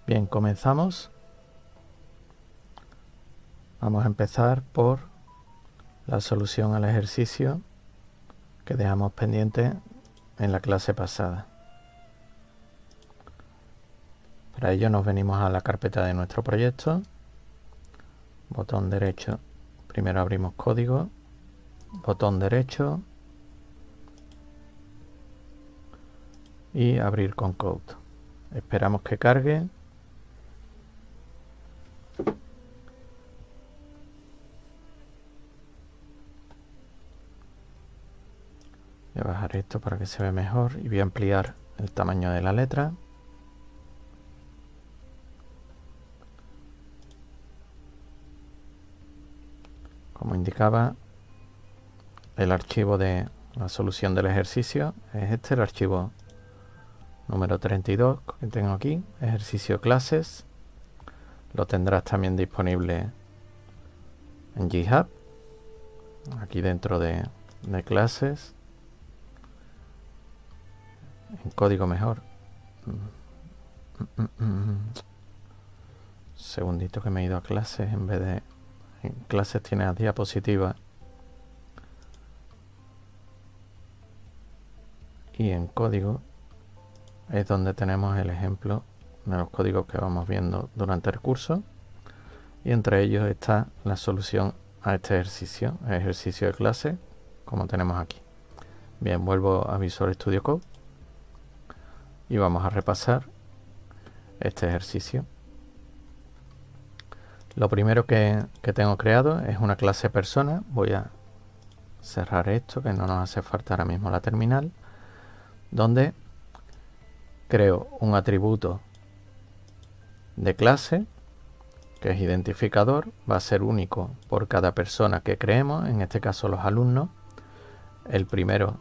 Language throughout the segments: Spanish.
Bien, comenzamos. Vamos a empezar por la solución al ejercicio que dejamos pendiente en la clase pasada. Para ello nos venimos a la carpeta de nuestro proyecto, botón derecho, primero abrimos código, botón derecho y abrir con code. Esperamos que cargue. Voy a bajar esto para que se vea mejor y voy a ampliar el tamaño de la letra. Como indicaba, el archivo de la solución del ejercicio es este, el archivo número 32 que tengo aquí, ejercicio clases. Lo tendrás también disponible en GitHub, aquí dentro de clases, en código mejor. Segundito que me he ido a clases, en vez de en clases tiene las diapositivas y en código es donde tenemos el ejemplo de los códigos que vamos viendo durante el curso, y entre ellos está la solución a este ejercicio, el ejercicio de clase, como tenemos aquí. Bien, vuelvo a Visual Studio Code y vamos a repasar este ejercicio. Lo primero que tengo creado es una clase persona. Voy a cerrar esto, que no nos hace falta ahora mismo la terminal, donde creo un atributo de clase que es identificador, va a ser único por cada persona que creemos, en este caso los alumnos. El primero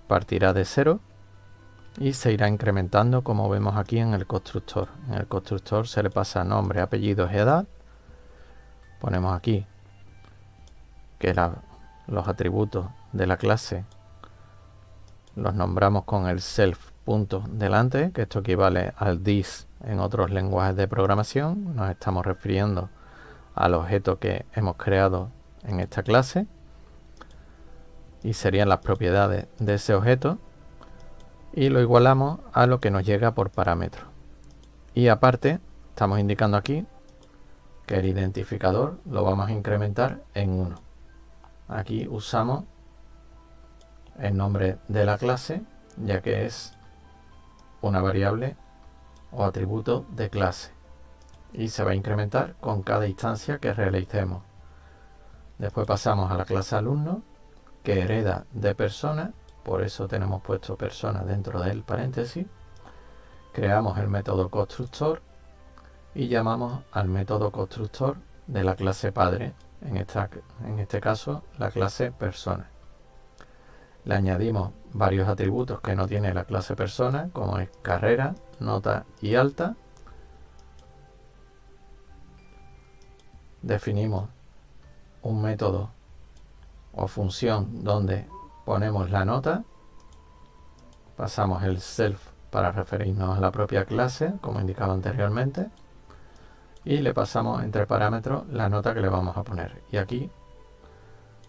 partirá de 0 y se irá incrementando, como vemos aquí en el constructor. En el constructor se le pasa nombre, apellidos y edad. Ponemos aquí que los atributos de la clase los nombramos con el self punto delante, que esto equivale al this en otros lenguajes de programación. Nos estamos refiriendo al objeto que hemos creado en esta clase y serían las propiedades de ese objeto, y lo igualamos a lo que nos llega por parámetro. Y aparte estamos indicando aquí que el identificador lo vamos a incrementar en 1. Aquí usamos el nombre de la clase, ya que es una variable o atributo de clase, y se va a incrementar con cada instancia que realicemos. Después pasamos a la clase alumno, que hereda de persona, por eso tenemos puesto persona dentro del paréntesis. Creamos el método constructor y llamamos al método constructor de la clase padre, en este caso la clase persona. Le añadimos varios atributos que no tiene la clase persona, como es carrera, nota y alta. Definimos un método o función donde ponemos la nota. Pasamos el self para referirnos a la propia clase, como indicaba anteriormente. Y le pasamos entre parámetros la nota que le vamos a poner. Y aquí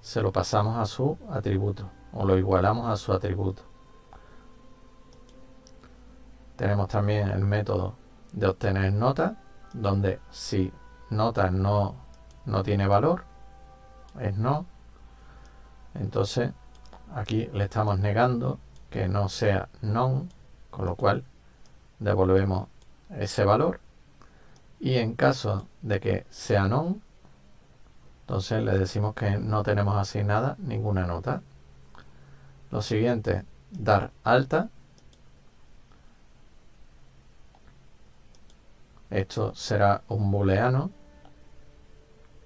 se lo pasamos a su atributo, o lo igualamos a su atributo. Tenemos también el método de obtener nota, donde si nota no tiene valor, es no, entonces aquí le estamos negando que no sea non, con lo cual devolvemos ese valor. Y en caso de que sea non, entonces le decimos que no tenemos asignada ninguna nota. Lo siguiente, dar alta. Esto será un booleano,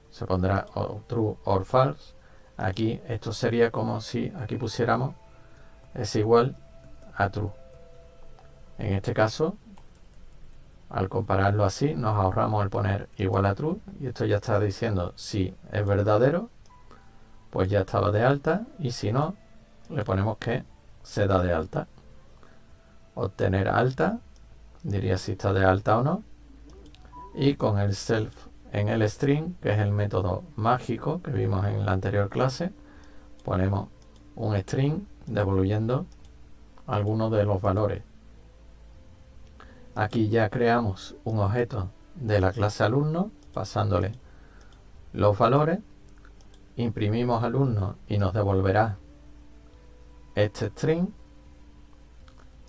se pondrá true or false. Aquí esto sería como si aquí pusiéramos es igual a true. En este caso, al compararlo así, nos ahorramos el poner igual a true, y esto ya está diciendo si es verdadero, pues ya estaba de alta, y si no, le ponemos que se da de alta. Obtener alta, diría si está de alta o no, y con el self en el string, que es el método mágico que vimos en la anterior clase, ponemos un string devolviendo algunos de los valores. Aquí ya creamos un objeto de la clase alumno pasándole los valores, imprimimos alumno y nos devolverá este string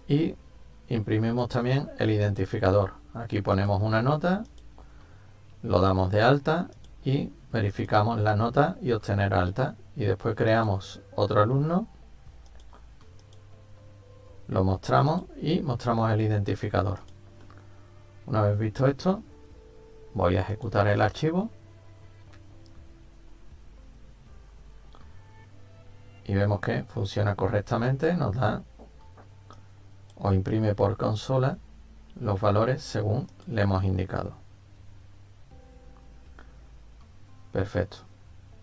y imprimimos también el identificador. Aquí ponemos una nota, lo damos de alta y verificamos la nota y obtener alta, y después creamos otro alumno, lo mostramos y mostramos el identificador. Una vez visto esto, voy a ejecutar el archivo y vemos que funciona correctamente, nos da o imprime por consola los valores según le hemos indicado. Perfecto.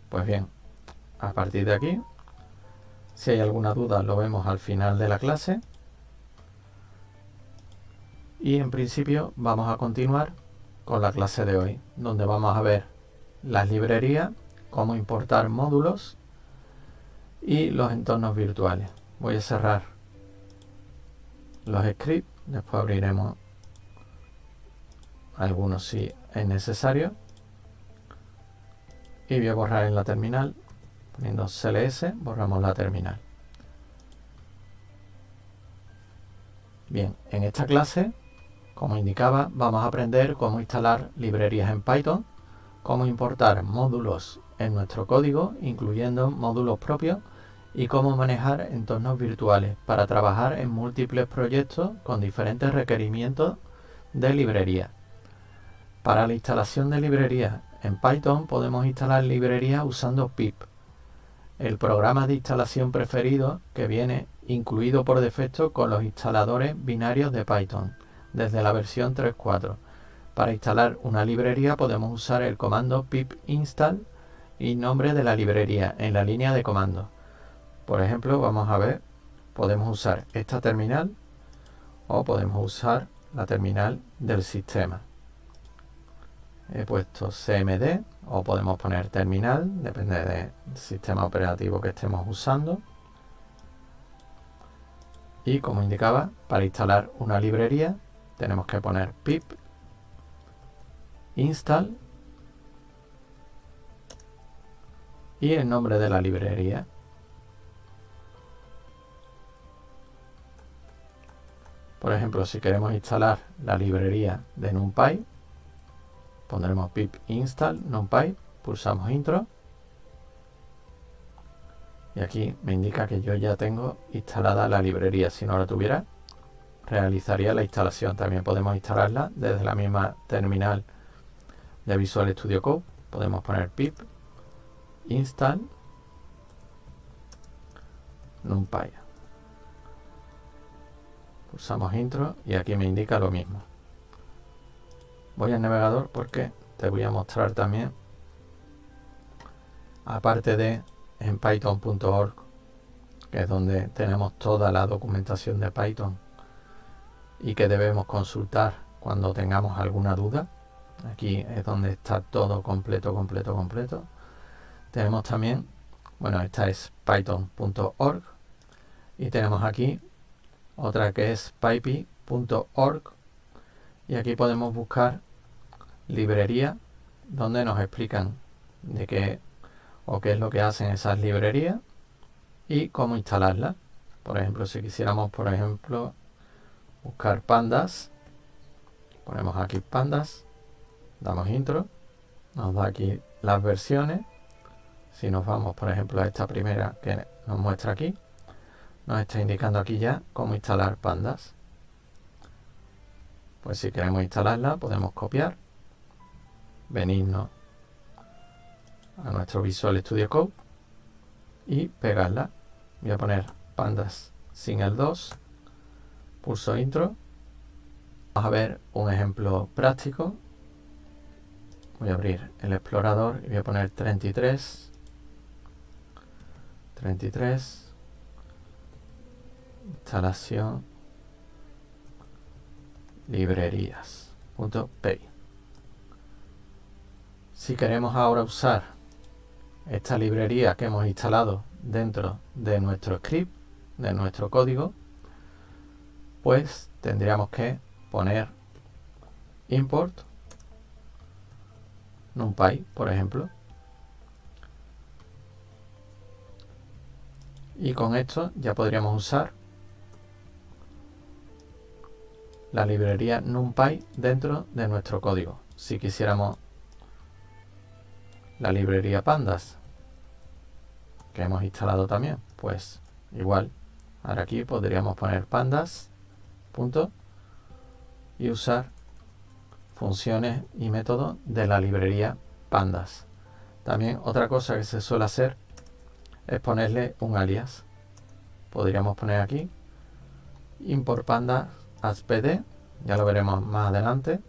Pues bien, a partir de aquí, si hay alguna duda lo vemos al final de la clase. Y en principio vamos a continuar con la clase de hoy, donde vamos a ver las librerías, cómo importar módulos y los entornos virtuales. Voy a cerrar los scripts, después abriremos algunos si es necesario. Y voy a borrar en la terminal, poniendo CLS, borramos la terminal. Bien, en esta clase, como indicaba, vamos a aprender cómo instalar librerías en Python, cómo importar módulos en nuestro código, incluyendo módulos propios, y cómo manejar entornos virtuales para trabajar en múltiples proyectos con diferentes requerimientos de librería. Para la instalación de librerías en Python podemos instalar librerías usando pip, el programa de instalación preferido que viene incluido por defecto con los instaladores binarios de Python desde la versión 3.4. Para instalar una librería podemos usar el comando pip install y nombre de la librería en la línea de comandos. Por ejemplo, vamos a ver, podemos usar esta terminal o podemos usar la terminal del sistema. He puesto cmd o podemos poner terminal, depende del sistema operativo que estemos usando. Y como indicaba, para instalar una librería tenemos que poner pip install y el nombre de la librería. Por ejemplo, si queremos instalar la librería de NumPy, pondremos pip install NumPy, pulsamos intro y aquí me indica que yo ya tengo instalada la librería. Si no la tuviera, realizaría la instalación. También podemos instalarla desde la misma terminal de Visual Studio Code. Podemos poner pip install NumPy. Pulsamos intro y aquí me indica lo mismo. Voy al navegador porque te voy a mostrar también, aparte de en python.org, que es donde tenemos toda la documentación de Python y que debemos consultar cuando tengamos alguna duda. Aquí es donde está todo completo. Tenemos también, bueno, esta es python.org y tenemos aquí otra que es pypy.org y aquí podemos buscar librerías donde nos explican de qué o qué es lo que hacen esas librerías y cómo instalarlas. Por ejemplo, si quisiéramos, buscar pandas, ponemos aquí pandas, damos intro, nos da aquí las versiones. Si nos vamos, por ejemplo, a esta primera que nos muestra aquí, nos está indicando aquí ya cómo instalar pandas. Pues si queremos instalarla, podemos copiar, venirnos a nuestro Visual Studio Code y pegarla. Voy a poner pandas sin el 2, pulso intro. Vamos a ver un ejemplo práctico. Voy a abrir el explorador y voy a poner 33, instalación librerías.py. Si queremos ahora usar esta librería que hemos instalado dentro de nuestro script, de nuestro código, pues tendríamos que poner import NumPy, por ejemplo. Y con esto ya podríamos usar la librería NumPy dentro de nuestro código. Si quisiéramos la librería pandas, que hemos instalado también, pues igual. Ahora aquí podríamos poner pandas, punto, y usar funciones y métodos de la librería pandas. También otra cosa que se suele hacer es ponerle un alias. Podríamos poner aquí import pandas as pd, ya lo veremos más adelante,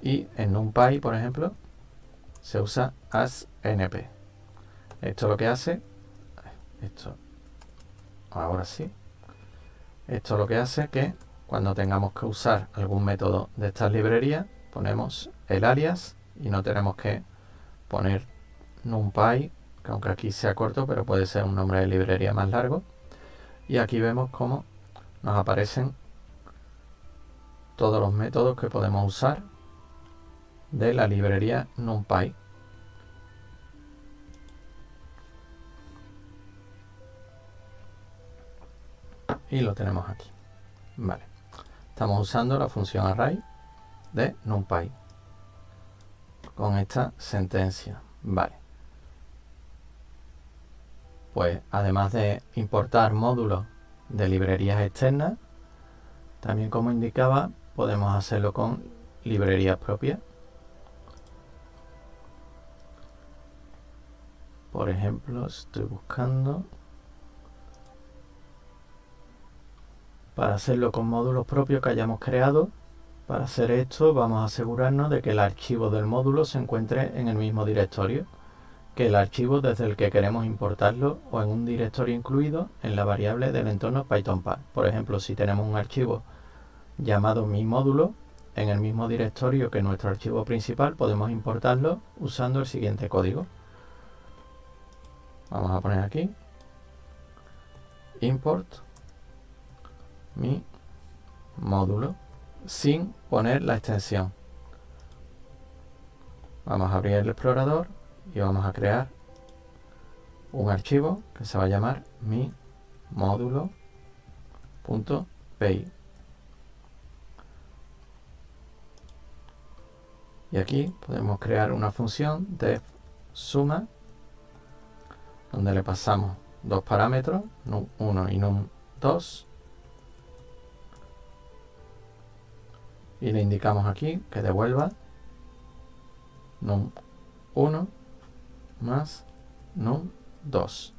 y en NumPy, por ejemplo, se usa as np. Esto lo que hace, ahora sí, esto lo que hace que cuando tengamos que usar algún método de estas librerías, ponemos el alias y no tenemos que poner NumPy, que aunque aquí sea corto, pero puede ser un nombre de librería más largo. Y aquí vemos cómo nos aparecen todos los métodos que podemos usar de la librería NumPy. Y lo tenemos aquí. Vale. Estamos usando la función array de NumPy con esta sentencia. Vale. Pues además de importar módulos de librerías externas, también, como indicaba, podemos hacerlo con librerías propias. Por ejemplo, estoy buscando para hacerlo con módulos propios que hayamos creado. Para hacer esto vamos a asegurarnos de que el archivo del módulo se encuentre en el mismo directorio que el archivo desde el que queremos importarlo, o en un directorio incluido en la variable del entorno PythonPy. Por ejemplo, si tenemos un archivo llamado mi módulo en el mismo directorio que nuestro archivo principal, podemos importarlo usando el siguiente código. Vamos a poner aquí import mi módulo sin poner la extensión. Vamos a abrir el explorador y vamos a crear un archivo que se va a llamar mi módulo.py. Y aquí podemos crear una función de suma donde le pasamos dos parámetros, num1 y num2, y le indicamos aquí que devuelva num1 más num2.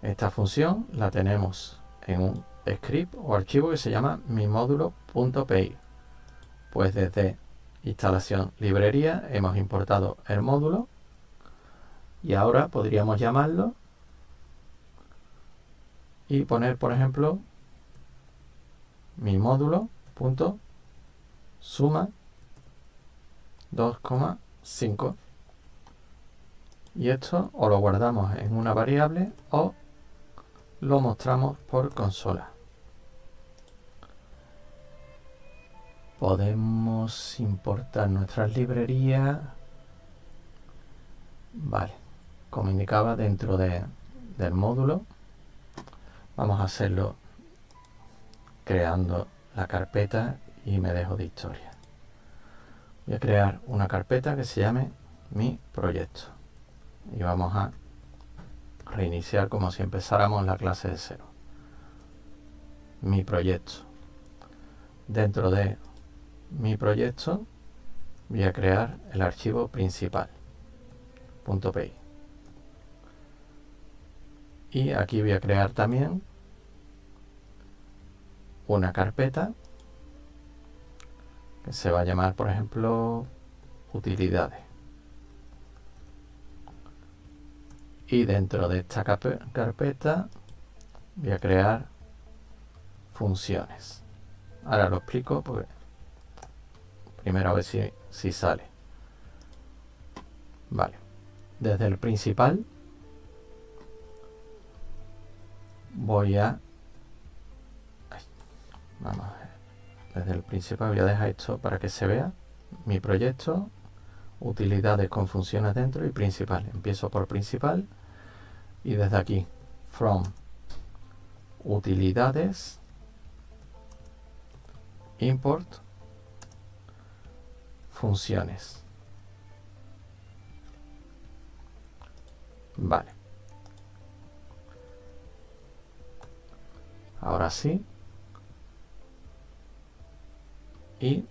Esta función la tenemos en un script o archivo que se llama mimódulo.py. Pues desde instalación librería hemos importado el módulo y ahora podríamos llamarlo y poner, por ejemplo, mi módulo.suma 2,5, y esto o lo guardamos en una variable o lo mostramos por consola. Podemos importar nuestras librerías. Vale, como indicaba, dentro del módulo vamos a hacerlo creando la carpeta y me dejo de historia. Voy a crear una carpeta que se llame mi proyecto y vamos a reiniciar como si empezáramos la clase de cero. Mi proyecto. Dentro de mi proyecto voy a crear el archivo principal .py, y aquí voy a crear también una carpeta que se va a llamar, por ejemplo, utilidades, y dentro de esta carpeta voy a crear funciones. Ahora lo explico porque Primero a ver si sale. Vale. Desde el principal voy a... Vamos a ver. Desde el principal voy a dejar esto para que se vea. Mi proyecto, utilidades con funciones dentro y principal. Empiezo por principal y desde aquí, from utilidades, import, funciones. Vale. Ahora sí. Y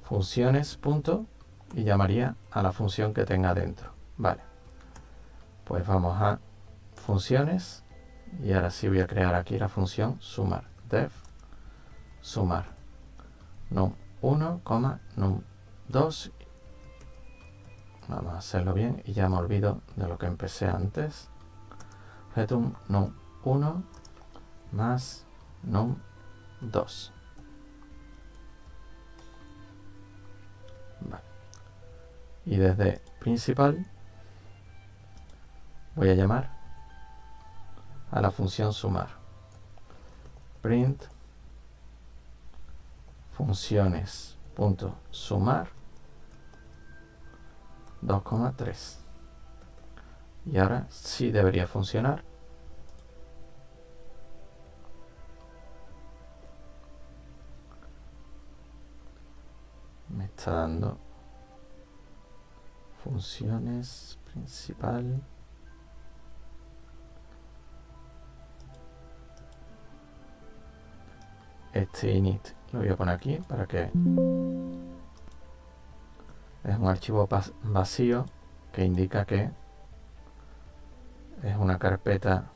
funciones, punto, y llamaría a la función que tenga dentro. Vale. Pues vamos a funciones y ahora sí voy a crear aquí la función sumar. Def sumar num1, num2. Vamos a hacerlo bien y ya me olvido de lo que empecé antes. Return num1 más num2. Vale. Y desde principal voy a llamar a la función sumar. Print funciones.sumar 2,3. Y ahora sí debería funcionar. Me está dando funciones principal. Este init lo voy a poner aquí para que es un archivo vacío que indica que es una carpeta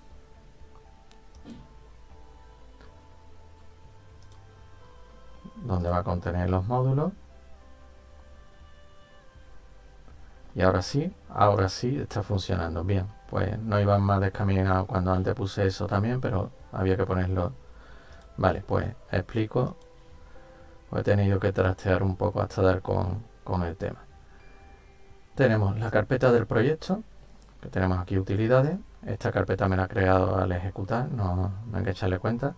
donde va a contener los módulos. Y ahora sí está funcionando bien. Pues no iba más descaminado cuando antes puse eso también, pero había que ponerlo. Vale, pues explico. He tenido que trastear un poco hasta dar con el tema. Tenemos la carpeta del proyecto, que tenemos aquí utilidades. Esta carpeta me la ha creado al ejecutar, no hay que echarle cuenta.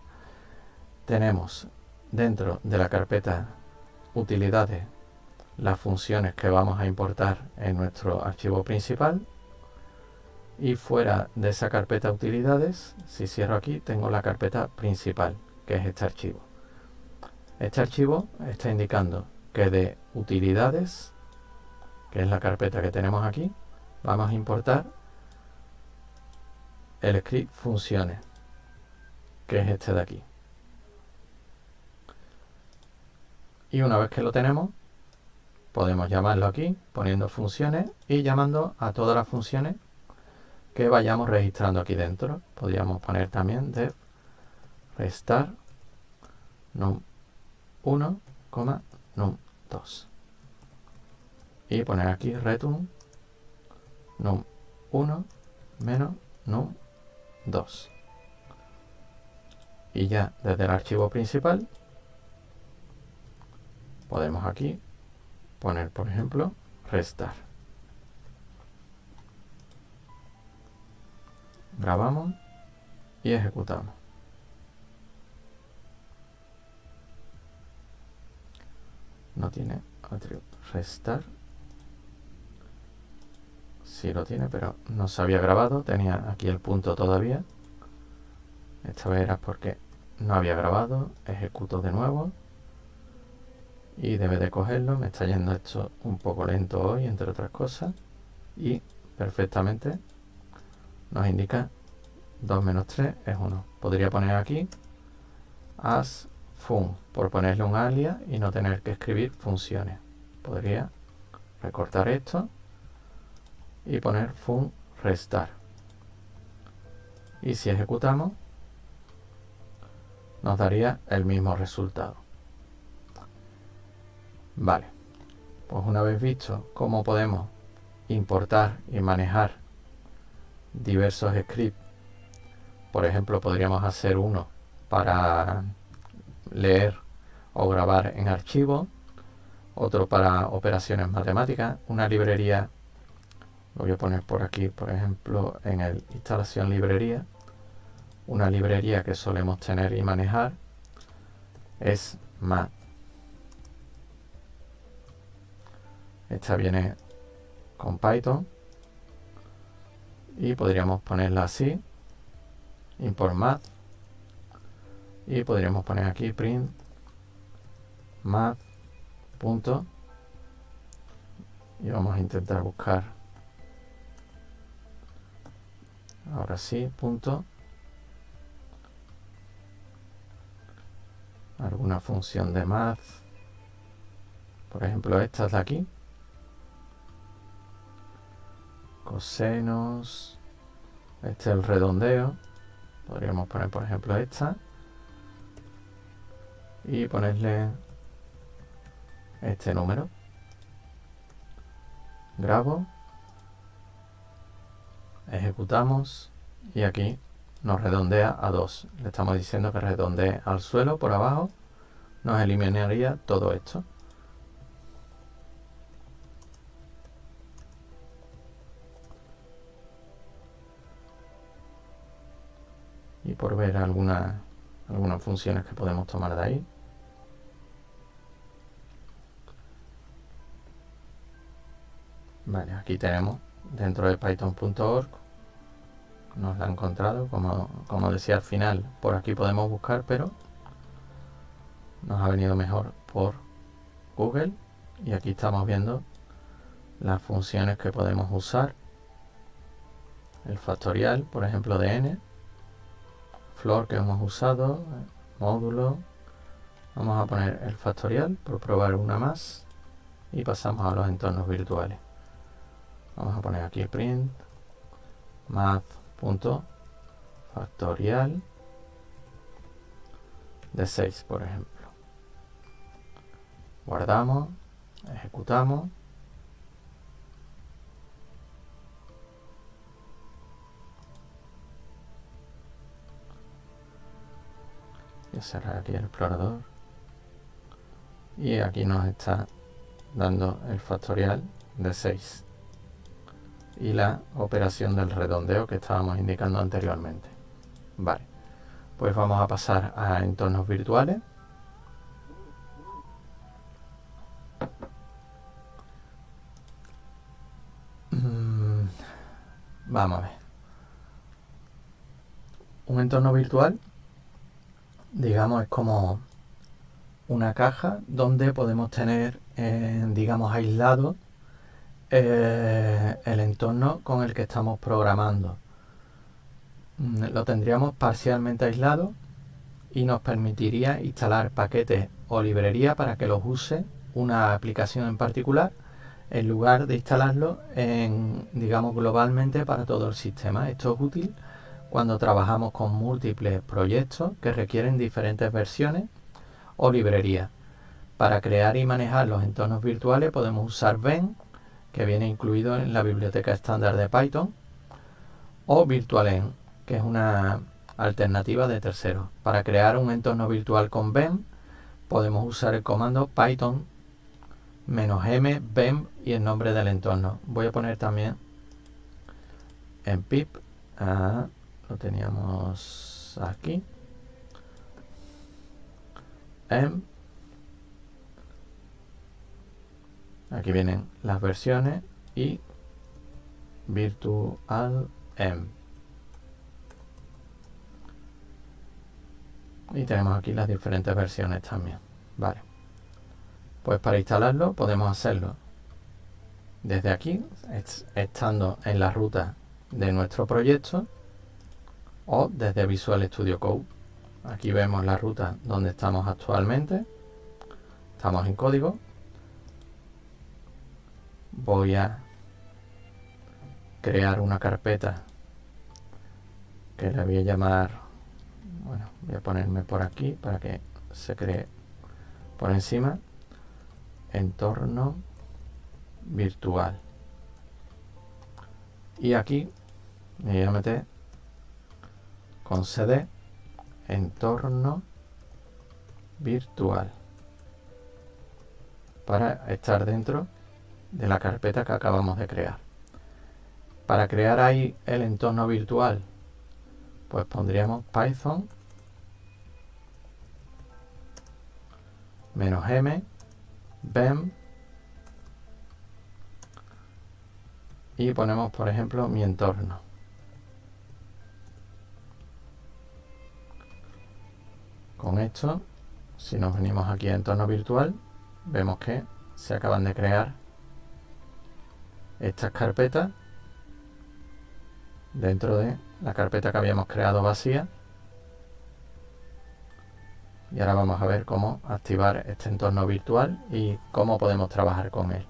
Tenemos dentro de la carpeta utilidades las funciones que vamos a importar en nuestro archivo principal. Y fuera de esa carpeta utilidades, si cierro aquí, tengo la carpeta principal, que es este archivo. Este archivo está indicando que de utilidades, que es la carpeta que tenemos aquí, vamos a importar el script funciones, que es este de aquí. Y una vez que lo tenemos, podemos llamarlo aquí, poniendo funciones y llamando a todas las funciones que vayamos registrando aquí dentro. Podríamos poner también def restart num1, num2 y poner aquí return num1 menos num2. Y ya desde el archivo principal podemos aquí poner, por ejemplo, restart. Grabamos y ejecutamos. No tiene atributo restart. Sí lo tiene, pero no se había grabado. Tenía aquí el punto todavía. Esta vez era porque no había grabado. Ejecuto de nuevo. Y debe de cogerlo. Me está yendo esto un poco lento hoy, entre otras cosas. Y perfectamente nos indica 2 menos 3 es 1. Podría poner aquí as fun, por ponerle un alias y no tener que escribir funciones. Podría recortar esto y poner fun restart. Y si ejecutamos, nos daría el mismo resultado. Vale, pues una vez visto cómo podemos importar y manejar diversos scripts, por ejemplo, podríamos hacer uno para leer o grabar en archivo, otro para operaciones matemáticas, una librería, lo voy a poner por aquí, por ejemplo, en el instalación librería. Una librería que solemos tener y manejar es Math. Esta viene con Python y podríamos ponerla así, import math, y podríamos poner aquí print math punto, y vamos a intentar buscar ahora sí punto alguna función de math, por ejemplo esta de aquí, cosenos, este es el redondeo, podríamos poner por ejemplo esta y ponerle este número, grabo, ejecutamos y aquí nos redondea a 2. Le estamos diciendo que redondee al suelo por abajo, nos eliminaría todo esto. Y por ver algunas funciones que podemos tomar de ahí. Vale, aquí tenemos dentro de python.org, nos la ha encontrado, como decía al final, por aquí podemos buscar, pero nos ha venido mejor por Google, y aquí estamos viendo las funciones que podemos usar, el factorial, por ejemplo, de n, floor que hemos usado, módulo, vamos a poner el factorial por probar una más y pasamos a los entornos virtuales. Vamos a poner aquí print math.factorial de 6, por ejemplo. Guardamos, ejecutamos. Voy a cerrar aquí el explorador. Y aquí nos está dando el factorial de 6. Y la operación del redondeo que estábamos indicando anteriormente. Vale, pues vamos a pasar a entornos virtuales. Vamos a ver. Un entorno virtual, digamos, es como una caja donde podemos tener, digamos, aislado el entorno con el que estamos programando. Lo tendríamos parcialmente aislado y nos permitiría instalar paquetes o librería para que los use una aplicación en particular, en lugar de instalarlo digamos, globalmente para todo el sistema. Esto es útil cuando trabajamos con múltiples proyectos que requieren diferentes versiones o librerías. Para crear y manejar los entornos virtuales podemos usar Vent, que viene incluido en la biblioteca estándar de Python, o Virtualenv, que es una alternativa de terceros. Para crear un entorno virtual con Vent podemos usar el comando python -m vent y el nombre del entorno. Voy a poner también en pip, lo teníamos aquí, aquí vienen las versiones y virtualenv. Y tenemos aquí las diferentes versiones también. Vale. Pues para instalarlo podemos hacerlo desde aquí, estando en la ruta de nuestro proyecto, o desde Visual Studio Code. Aquí vemos la ruta donde estamos actualmente. Estamos en código. Voy a crear una carpeta que la voy a llamar, bueno, voy a ponerme por aquí para que se cree por encima, entorno virtual. Y aquí me voy a meter con cd entorno virtual. para estar dentro de la carpeta que acabamos de crear. Para crear ahí el entorno virtual, pues pondríamos Python -m bem y ponemos, por ejemplo, mi entorno. Con esto, si nos venimos aquí a entorno virtual, vemos que se acaban de crear estas carpetas dentro de la carpeta que habíamos creado vacía. Y ahora vamos a ver cómo activar este entorno virtual y cómo podemos trabajar con él.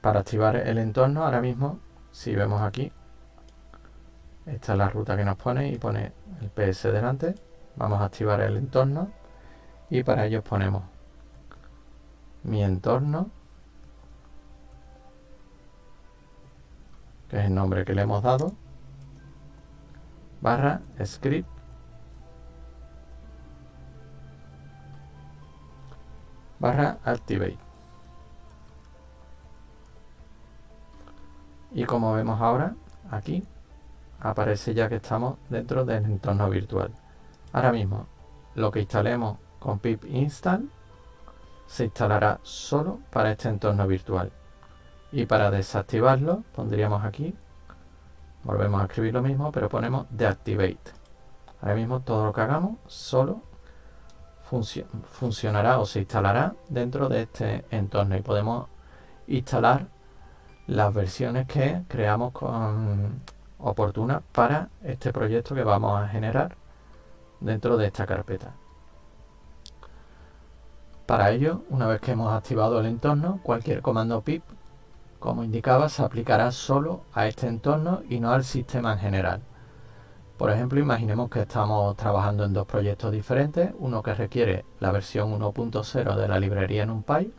Para activar el entorno, ahora mismo, si vemos aquí, esta es la ruta que nos pone y pone el PS delante. Vamos a activar el entorno y para ello ponemos mi entorno, que es el nombre que le hemos dado, barra script barra activate. Y como vemos ahora, aquí aparece ya que estamos dentro del entorno virtual. Ahora mismo, lo que instalemos con pip install se instalará solo para este entorno virtual. Y para desactivarlo, pondríamos aquí, volvemos a escribir lo mismo, pero ponemos deactivate. Ahora mismo todo lo que hagamos solo funcionará o se instalará dentro de este entorno y podemos instalar las versiones que creamos oportunas para este proyecto que vamos a generar dentro de esta carpeta. Para ello, una vez que hemos activado el entorno, cualquier comando pip, como indicaba, se aplicará solo a este entorno y no al sistema en general. Por ejemplo, imaginemos que estamos trabajando en dos proyectos diferentes, uno que requiere la versión 1.0 de la librería NumPy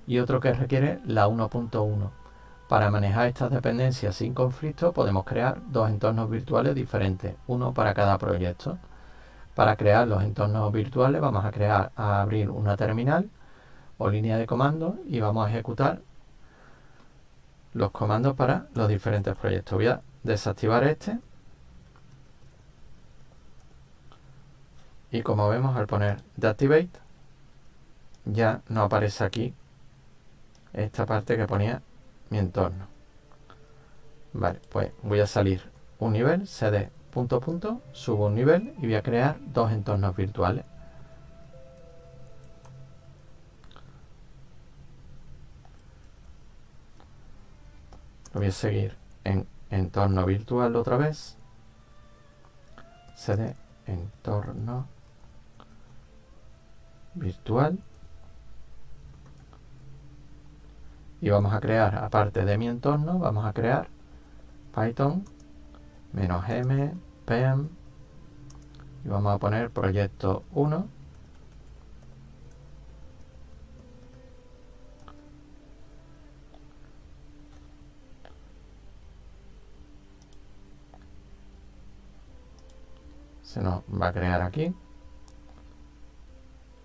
y otro que requiere la 1.1. Para manejar estas dependencias sin conflicto podemos crear dos entornos virtuales diferentes, uno para cada proyecto. Para crear los entornos virtuales vamos a abrir una terminal o línea de comando y vamos a ejecutar los comandos para los diferentes proyectos. Voy a desactivar este y como vemos, al poner deactivate ya no aparece aquí esta parte que ponía mi entorno. Vale, pues voy a salir un nivel, cd ... subo un nivel y voy a crear dos entornos virtuales. Lo voy a seguir en entorno virtual otra vez, cd entorno virtual, y vamos a crear, aparte de mi entorno, vamos a crear Python -m pem y vamos a poner proyecto 1 se nos va a crear aquí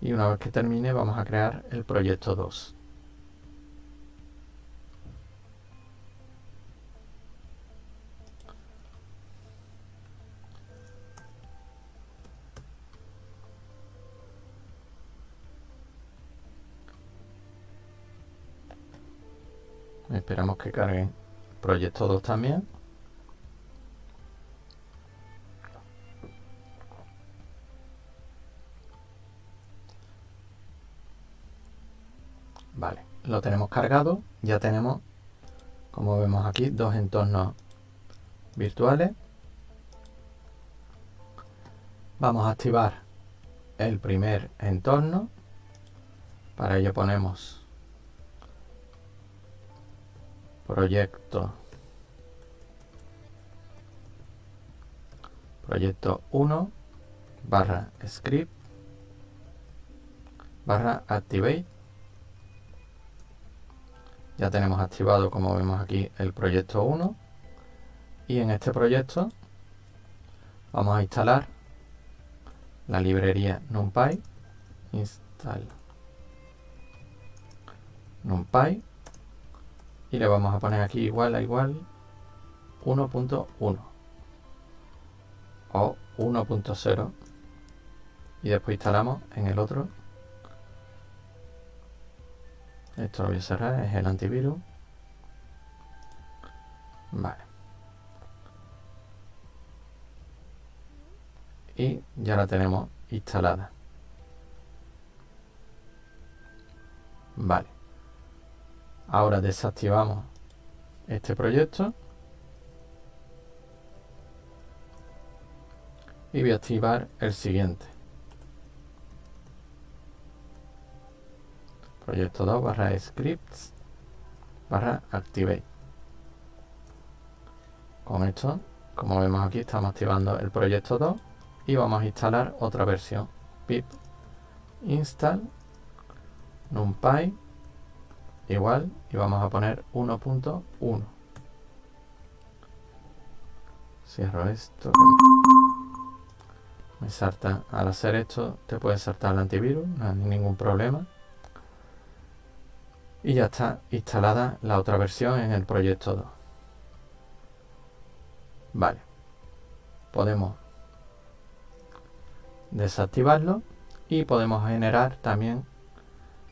y una vez que termine vamos a crear el proyecto 2. Esperamos que cargue proyecto 2 también. Vale, lo tenemos cargado. Ya tenemos, como vemos aquí, dos entornos virtuales. Vamos a activar el primer entorno. Para ello ponemos proyecto 1 barra script barra activate. Ya tenemos activado, como vemos aquí, el proyecto 1 y en este proyecto Vamos a instalar la librería NumPy, install NumPy, y le vamos a poner aquí igual a igual 1.1 o 1.0, y después instalamos en el otro. Esto lo voy a cerrar, es el antivirus. Vale. Y ya la tenemos instalada. Vale. Ahora desactivamos este proyecto y voy a activar el siguiente. Proyecto 2 / scripts / activate. Con esto, como vemos aquí, estamos activando el proyecto 2 y vamos a instalar otra versión. Pip install numpy igual, y vamos a poner 1.1. Cierro esto. Me salta. Al hacer esto te puede saltar el antivirus, no hay ningún problema. Y ya está instalada la otra versión en el proyecto 2. Vale. Podemos desactivarlo y podemos generar también.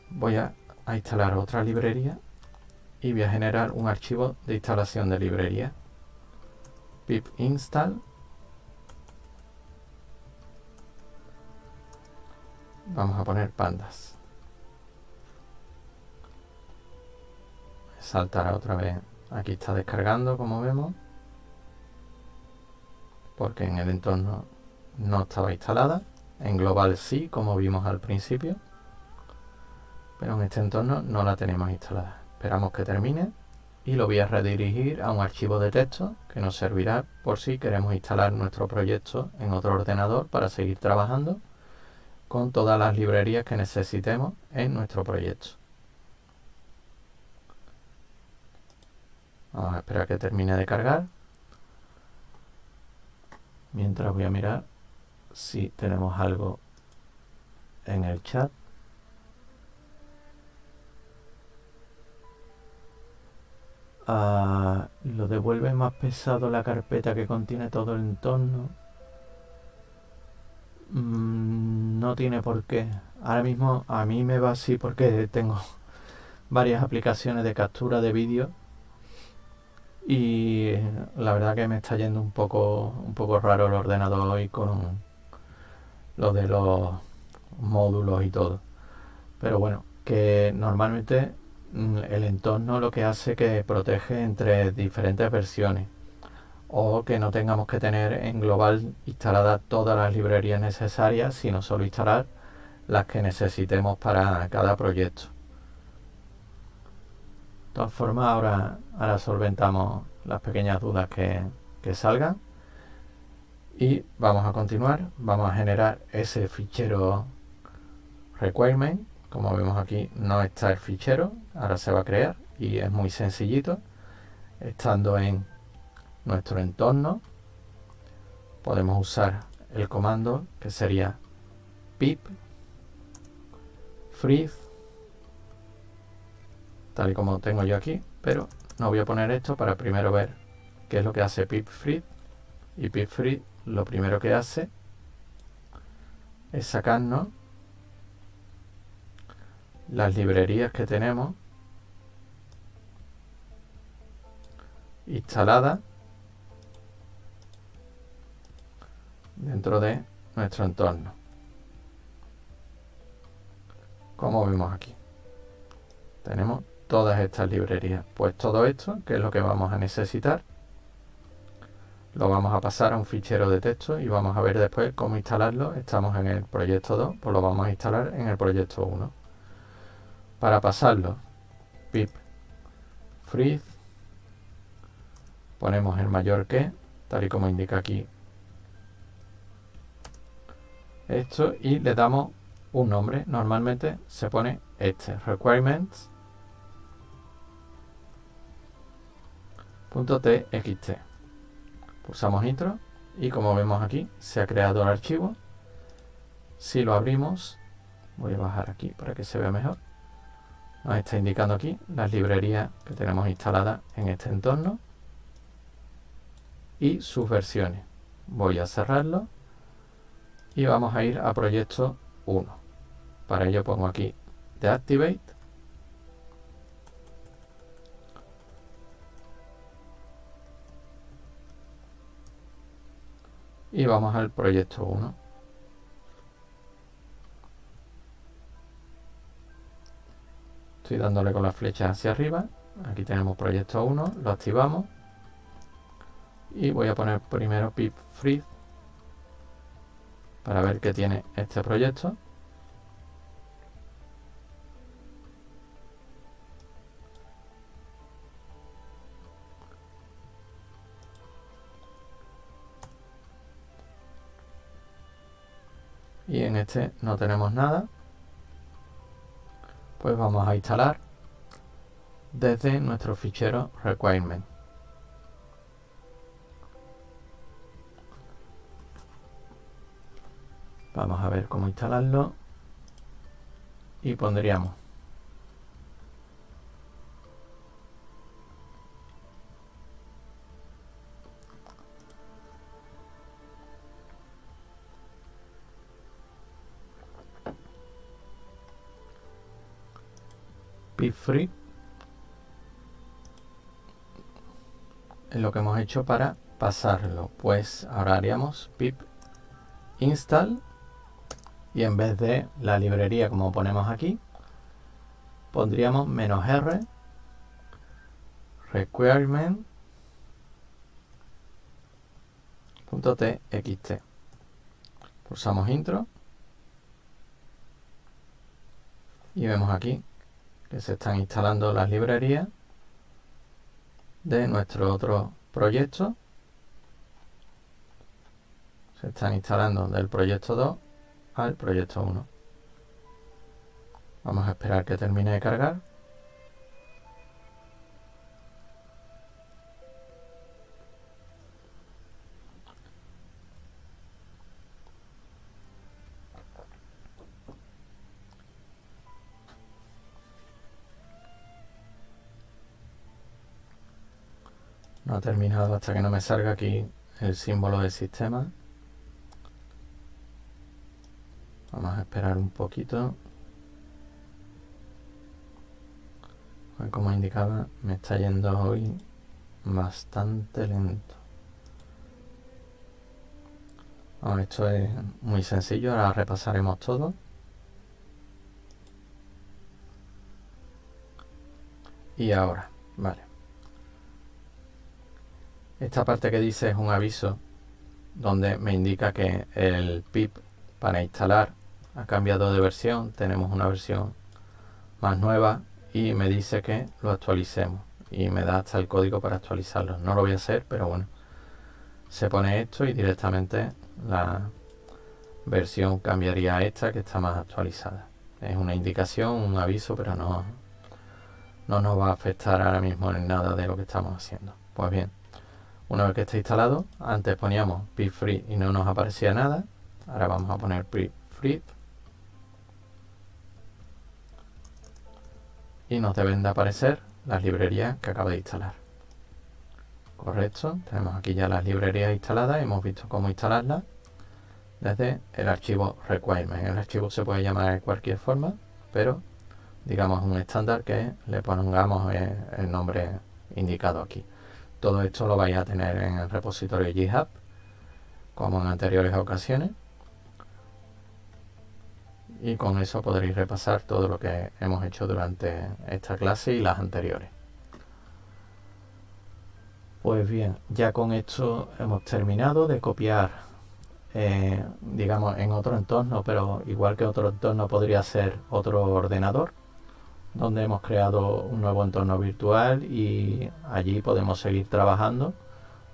Voy a instalar otra librería y voy a generar un archivo de instalación de librería. Pip install. Vamos a poner pandas. Saltará otra vez. Aquí está descargando, como vemos, porque en el entorno no estaba instalada. En global sí, como vimos al principio, pero en este entorno no la tenemos instalada. Esperamos que termine y lo voy a redirigir a un archivo de texto que nos servirá por si queremos instalar nuestro proyecto en otro ordenador para seguir trabajando con todas las librerías que necesitemos en nuestro proyecto. Vamos a esperar que termine de cargar. Mientras voy a mirar si tenemos algo en el chat. Lo devuelve más pesado la carpeta que contiene todo el entorno. No tiene por qué. Ahora mismo a mí me va así porque tengo varias aplicaciones de captura de vídeo y la verdad que me está yendo un poco raro el ordenador hoy con lo de los módulos y todo. Pero bueno, que normalmente el entorno lo que hace que protege entre diferentes versiones, o que no tengamos que tener en global instaladas todas las librerías necesarias, sino solo instalar las que necesitemos para cada proyecto. De todas formas, ahora solventamos las pequeñas dudas que salgan y vamos a continuar. Vamos a generar ese fichero requirement. Como vemos aquí no está el fichero, ahora se va a crear y es muy sencillito. Estando en nuestro entorno podemos usar el comando que sería pip freeze, tal y como tengo yo aquí, pero no voy a poner esto para primero ver qué es lo que hace pip freeze. Y pip freeze lo primero que hace es sacarnos las librerías que tenemos instaladas dentro de nuestro entorno, como vemos aquí. Tenemos todas estas librerías. Pues todo esto, que es lo que vamos a necesitar, lo vamos a pasar a un fichero de texto y vamos a ver después cómo instalarlo. Estamos en el proyecto 2, pues lo vamos a instalar en el proyecto 1. Para pasarlo, pip freeze, ponemos el mayor que, tal y como indica aquí esto, y le damos un nombre. Normalmente se pone este, requirements.txt. Pulsamos intro Y como vemos aquí, se ha creado el archivo. Si lo abrimos, voy a bajar aquí para que se vea mejor. Nos está indicando aquí las librerías que tenemos instaladas en este entorno y sus versiones. Voy a cerrarlo y vamos a ir a proyecto 1. Para ello pongo aquí Deactivate y vamos al proyecto 1. Estoy dándole con las flechas hacia arriba. Aquí tenemos proyecto 1, lo activamos y voy a poner primero pip free para ver qué tiene este proyecto. Y en este no tenemos nada. Pues vamos a instalar desde nuestro fichero requirement. Vamos a ver cómo instalarlo y pondríamos pip free, es lo que hemos hecho para pasarlo. Pues ahora haríamos pip install y en vez de la librería como ponemos aquí, pondríamos -r requirement.txt. Pulsamos intro y vemos aquí que se están instalando las librerías de nuestro otro proyecto. Se están instalando del proyecto 2 al proyecto 1. Vamos a esperar que termine de cargar. No ha terminado hasta que no me salga aquí el símbolo del sistema. Vamos a esperar un poquito. Pues como indicaba, me está yendo hoy bastante lento. Bueno, esto es muy sencillo, ahora repasaremos todo. Y ahora, vale. Esta parte que dice es un aviso donde me indica que el pip para instalar ha cambiado de versión, tenemos una versión más nueva y me dice que lo actualicemos y me da hasta el código para actualizarlo. No lo voy a hacer, pero bueno, se pone esto y directamente la versión cambiaría a esta que está más actualizada. Es una indicación, un aviso, pero no nos va a afectar ahora mismo en nada de lo que estamos haciendo. Pues bien, una vez que está instalado, antes poníamos pip free y no nos aparecía nada. Ahora vamos a poner pip free y nos deben de aparecer las librerías que acabo de instalar. Correcto, tenemos aquí ya las librerías instaladas, hemos visto cómo instalarlas desde el archivo requirement. El archivo se puede llamar de cualquier forma, pero digamos un estándar que le pongamos el nombre indicado aquí. Todo esto lo vais a tener en el repositorio GitHub, como en anteriores ocasiones. Y con eso podréis repasar todo lo que hemos hecho durante esta clase y las anteriores. Pues bien, ya con esto hemos terminado de copiar, digamos, en otro entorno, pero igual que otro entorno podría ser otro ordenador, donde hemos creado un nuevo entorno virtual y allí podemos seguir trabajando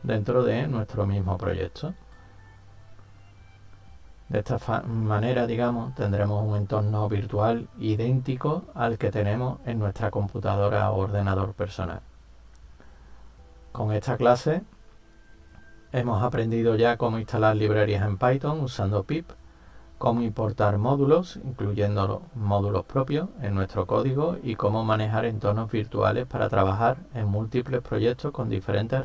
dentro de nuestro mismo proyecto. De esta manera, digamos, tendremos un entorno virtual idéntico al que tenemos en nuestra computadora o ordenador personal. Con esta clase Hemos aprendido ya cómo instalar librerías en Python usando pip, cómo importar módulos, incluyendo módulos propios en nuestro código y cómo manejar entornos virtuales para trabajar en múltiples proyectos con diferentes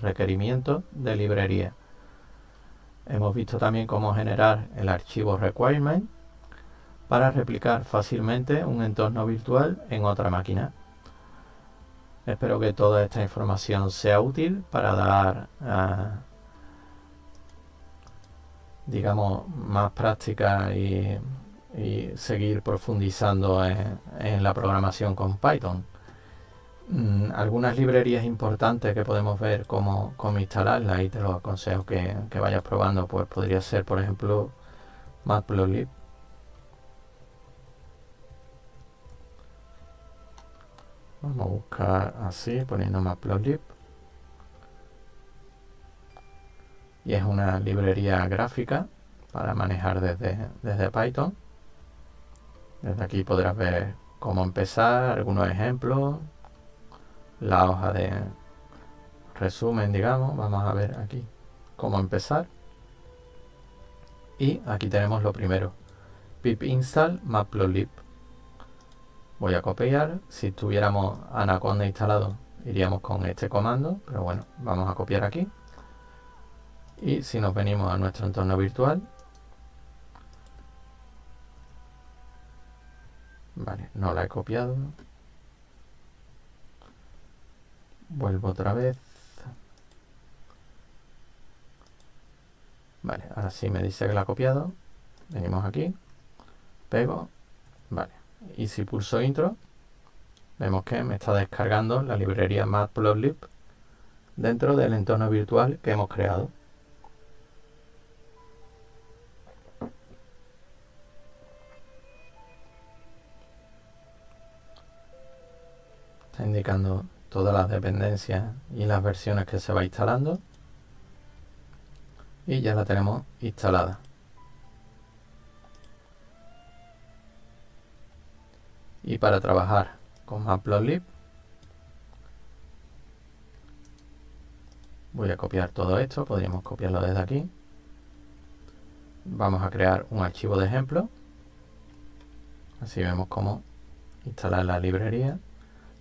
requerimientos de librería. Hemos visto también cómo generar el archivo requirement para replicar fácilmente un entorno virtual en otra máquina. Espero que toda esta información sea útil para dar, digamos, más práctica y seguir profundizando en la programación con Python. Algunas librerías importantes que podemos ver cómo instalarlas, y te lo aconsejo que vayas probando, pues podría ser, por ejemplo, Matplotlib. Vamos a buscar así, poniendo Matplotlib. Y es una librería gráfica para manejar desde Python. Desde aquí podrás ver cómo empezar, algunos ejemplos, la hoja de resumen, digamos. Vamos a ver aquí cómo empezar. Y aquí tenemos lo primero, pip install matplotlib. Voy a copiar. Si tuviéramos Anaconda instalado, iríamos con este comando, pero bueno, vamos a copiar aquí. Y si nos venimos a nuestro entorno virtual, vale, no la he copiado. Vuelvo otra vez. Vale, ahora sí me dice que la ha copiado. Venimos aquí, pego, vale. Y si pulso intro, vemos que me está descargando la librería Matplotlib dentro del entorno virtual que hemos creado. Está indicando todas las dependencias y las versiones que se va instalando. Y ya la tenemos instalada. Y para trabajar con Matplotlib, voy a copiar todo esto, podríamos copiarlo desde aquí. Vamos a crear un archivo de ejemplo. Así vemos cómo instalar la librería.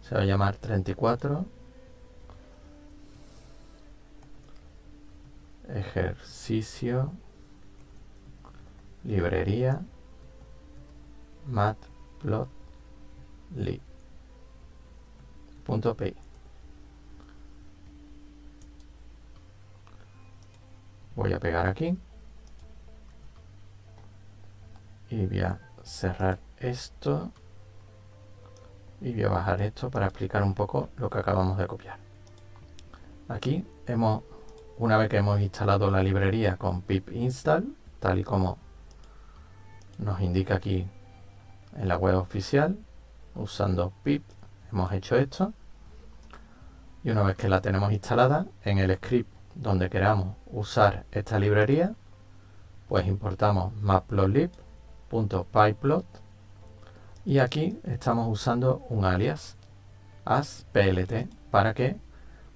Se va a llamar 34 ejercicio librería matplotlib.py. Voy a pegar aquí y voy a cerrar esto y voy a bajar esto para explicar un poco lo que acabamos de copiar. Aquí una vez que hemos instalado la librería con pip install, tal y como nos indica aquí en la web oficial, usando pip hemos hecho esto. Y una vez que la tenemos instalada, en el script donde queramos usar esta librería, pues importamos matplotlib.pyplot y aquí estamos usando un alias as_plt para que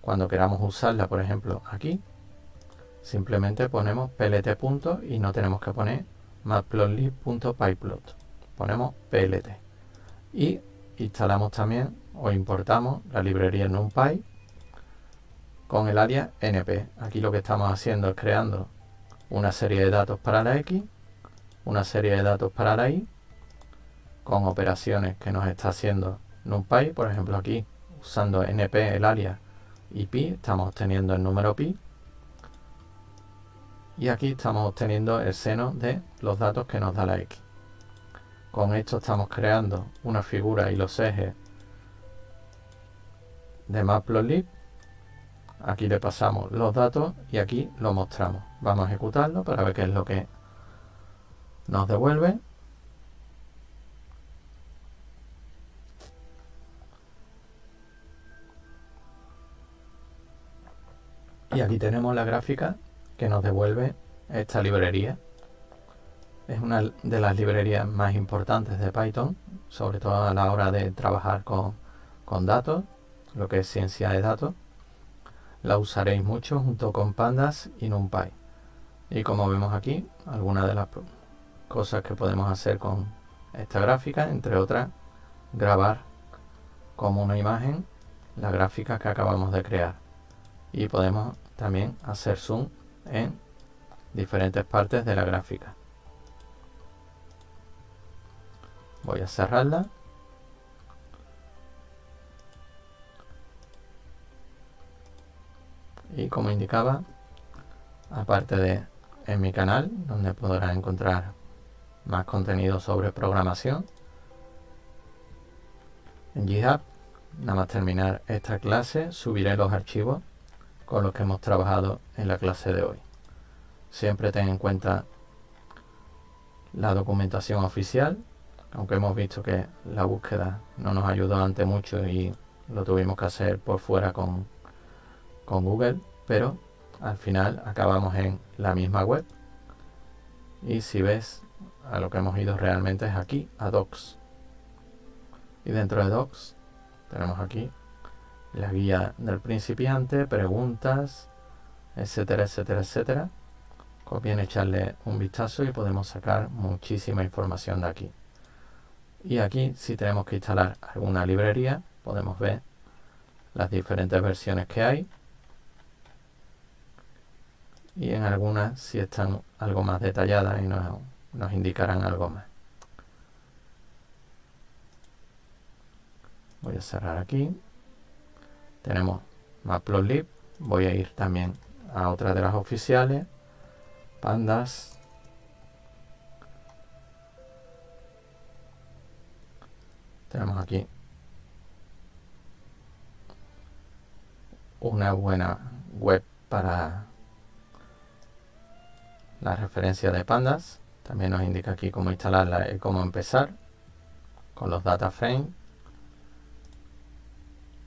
cuando queramos usarla, por ejemplo aquí, simplemente ponemos plt. Y no tenemos que poner matplotlib.pyplot, ponemos plt y instalamos también o importamos la librería NumPy con el alias np. Aquí lo que estamos haciendo es creando una serie de datos para la x, una serie de datos para la y, con operaciones que nos está haciendo NumPy. Por ejemplo, aquí usando np, el alias, y pi, estamos obteniendo el número pi, y aquí estamos obteniendo el seno de los datos que nos da la x. Con esto estamos creando una figura y los ejes de Matplotlib. Aquí le pasamos los datos y aquí lo mostramos. Vamos a ejecutarlo para ver qué es lo que nos devuelve. Y aquí tenemos la gráfica que nos devuelve esta librería. Es una de las librerías más importantes de Python, sobre todo a la hora de trabajar con datos, lo que es ciencia de datos. la usaréis mucho junto con Pandas y NumPy. Y como vemos aquí, algunas de las cosas que podemos hacer con esta gráfica, entre otras, grabar como una imagen la gráfica que acabamos de crear. Y podemos también hacer zoom en diferentes partes de la gráfica. Voy a cerrarla. Y como indicaba, aparte de en mi canal, donde podrás encontrar más contenido sobre programación, en GitHub, nada más terminar esta clase, subiré los archivos con los que hemos trabajado en la clase de hoy. Siempre ten en cuenta la documentación oficial, aunque hemos visto que la búsqueda no nos ayudó ante mucho y lo tuvimos que hacer por fuera con Google, pero al final acabamos en la misma web. Y si ves, a lo que hemos ido realmente es aquí, a Docs. Y dentro de Docs tenemos aquí la guía del principiante, preguntas, etcétera, etcétera, etcétera. Conviene echarle un vistazo y podemos sacar muchísima información de aquí. Y aquí, si tenemos que instalar alguna librería, podemos ver las diferentes versiones que hay. Y en algunas sí están algo más detalladas y nos indicarán algo más. Voy a cerrar aquí. Tenemos Matplotlib. Voy a ir también a otra de las oficiales. Pandas. Tenemos aquí una buena web para la referencia de Pandas. También nos indica aquí cómo instalarla y cómo empezar con los data frames.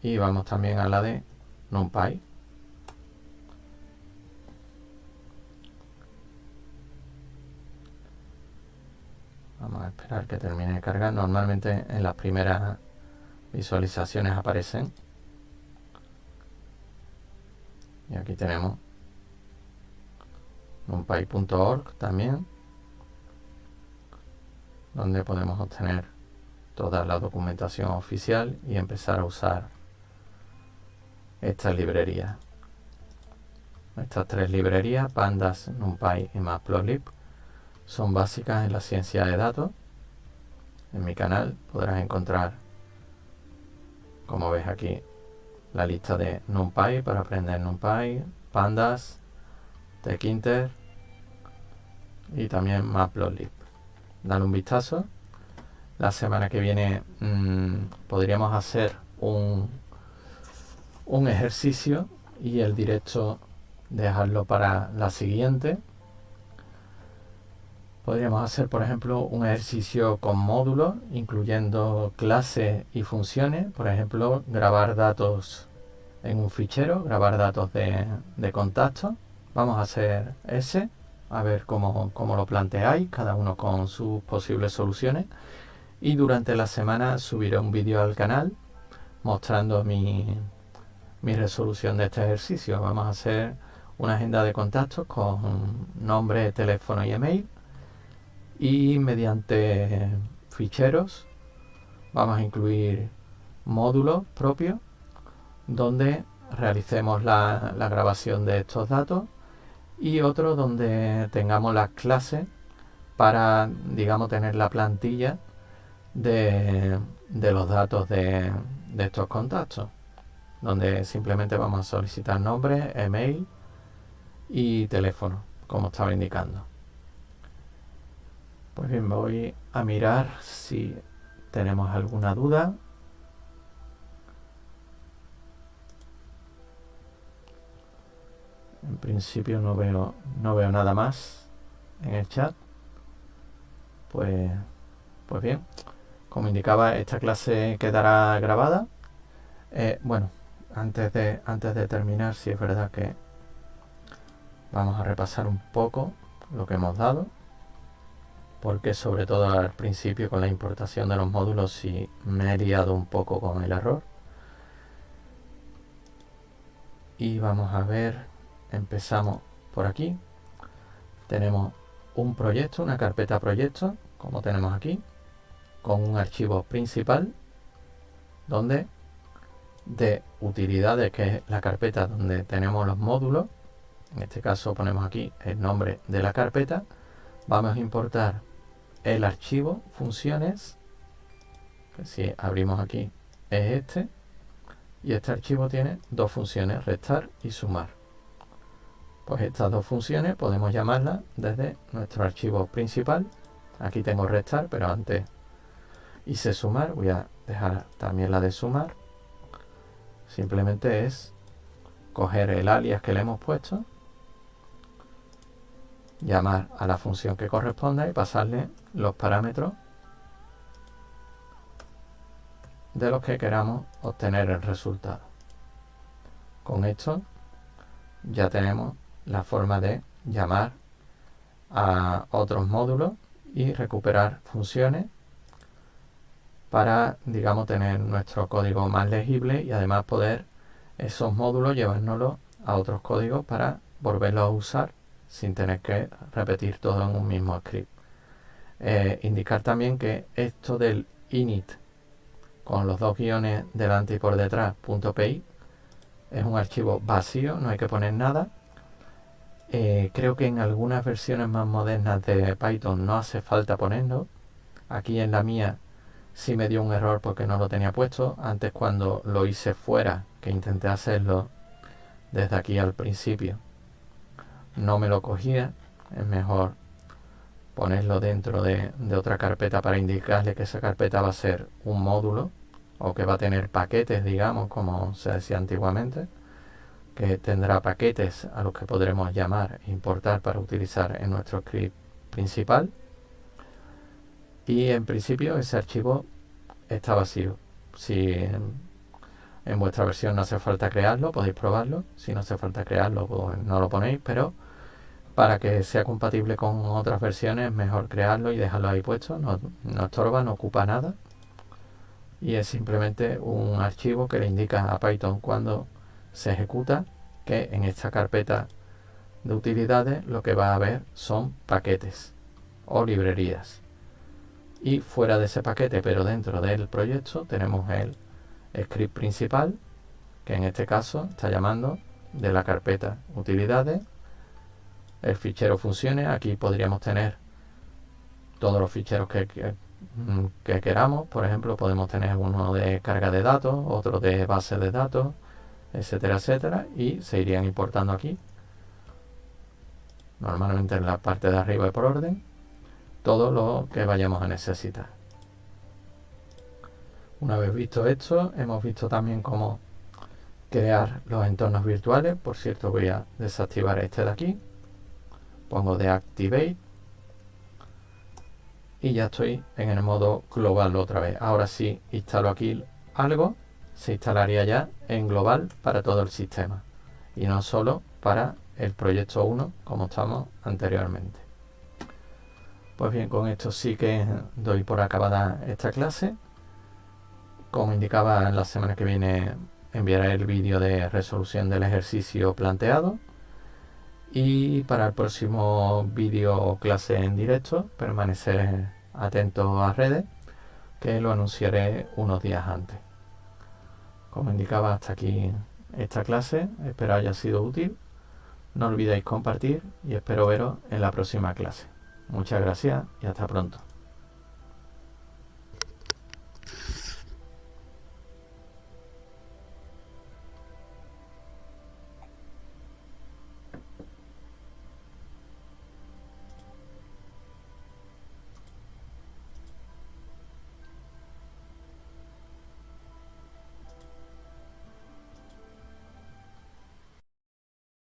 Y vamos también a la de NumPy. Vamos a esperar que termine de cargar. Normalmente en las primeras visualizaciones aparecen. Y aquí tenemos numpy.org también, donde podemos obtener toda la documentación oficial y empezar a usar estas librerías. Estas tres librerías, Pandas, NumPy y Matplotlib, son básicas en la ciencia de datos. En mi canal podrás encontrar, como ves aquí, la lista de NumPy para aprender NumPy, Pandas, Tkinter y también Matplotlib. Dale un vistazo. La semana que viene podríamos hacer un ejercicio y el directo dejarlo para la siguiente. Podríamos hacer, por ejemplo, un ejercicio con módulos, incluyendo clases y funciones. Por ejemplo, grabar datos en un fichero, grabar datos de contacto. Vamos a hacer ese, a ver cómo lo planteáis, cada uno con sus posibles soluciones. Y durante la semana subiré un vídeo al canal mostrando mi resolución de este ejercicio. Vamos a hacer una agenda de contactos con nombre, teléfono y email. Y mediante ficheros vamos a incluir módulos propios donde realicemos la grabación de estos datos y otro donde tengamos las clases para, digamos, tener la plantilla de los datos de estos contactos, donde simplemente vamos a solicitar nombre, email y teléfono, como estaba indicando. Pues bien, voy a mirar si tenemos alguna duda. En principio no veo nada más en el chat. Pues bien, como indicaba, esta clase quedará grabada. Bueno, antes de terminar, sí es verdad que vamos a repasar un poco lo que hemos dado, porque sobre todo al principio con la importación de los módulos sí me he liado un poco con el error. Y vamos a ver, empezamos por aquí. Tenemos un proyecto, una carpeta proyecto, como tenemos aquí, con un archivo principal donde de utilidades, que es la carpeta donde tenemos los módulos. En este caso ponemos aquí el nombre de la carpeta. Vamos a importar el archivo funciones, que si abrimos aquí es este, y este archivo tiene dos funciones, restar y sumar. Pues estas dos funciones podemos llamarlas desde nuestro archivo principal. Aquí tengo restar, pero antes hice sumar. Voy a dejar también la de sumar. Simplemente es coger el alias que le hemos puesto, llamar a la función que corresponda y pasarle los parámetros de los que queramos obtener el resultado. Con esto ya tenemos la forma de llamar a otros módulos y recuperar funciones para, digamos, tener nuestro código más legible y además poder esos módulos llevárnoslos a otros códigos para volverlos a usar sin tener que repetir todo en un mismo script. Indicar también que esto del init con los dos guiones delante y por detrás .py es un archivo vacío, no hay que poner nada. Creo que en algunas versiones más modernas de Python no hace falta ponerlo. Aquí en la mía sí me dio un error porque no lo tenía puesto. Antes, cuando lo hice fuera, que intenté hacerlo desde aquí al principio, no me lo cogía. Es mejor ponerlo dentro de otra carpeta para indicarle que esa carpeta va a ser un módulo o que va a tener paquetes, digamos, como se decía antiguamente, que tendrá paquetes a los que podremos llamar e importar para utilizar en nuestro script principal. Y en principio ese archivo está vacío. Si en vuestra versión no hace falta crearlo, podéis probarlo. Si no hace falta crearlo, pues no lo ponéis, pero para que sea compatible con otras versiones es mejor crearlo y dejarlo ahí puesto. No estorba, no ocupa nada. Y es simplemente un archivo que le indica a Python cuando se ejecuta que en esta carpeta de utilidades lo que va a haber son paquetes o librerías. Y fuera de ese paquete, pero dentro del proyecto, tenemos el script principal, que en este caso está llamando de la carpeta utilidades el fichero funciones. Aquí podríamos tener todos los ficheros que queramos. Por ejemplo, podemos tener uno de carga de datos, otro de base de datos, etcétera, etcétera, y se irían importando aquí, normalmente en la parte de arriba y por orden, todo lo que vayamos a necesitar. Una vez visto esto, hemos visto también cómo crear los entornos virtuales. Por cierto, voy a desactivar este de aquí, pongo deactivate y ya estoy en el modo global otra vez. Ahora sí instalo aquí algo, se instalaría ya en global para todo el sistema y no solo para el proyecto 1 como estamos anteriormente. Pues bien, con esto sí que doy por acabada esta clase. Como indicaba, en la semana que viene enviaré el vídeo de resolución del ejercicio planteado. Y para el próximo vídeo o clase en directo, permanecer atentos a redes, que lo anunciaré unos días antes. Como indicaba, hasta aquí esta clase. Espero haya sido útil. No olvidéis compartir y espero veros en la próxima clase. Muchas gracias y hasta pronto.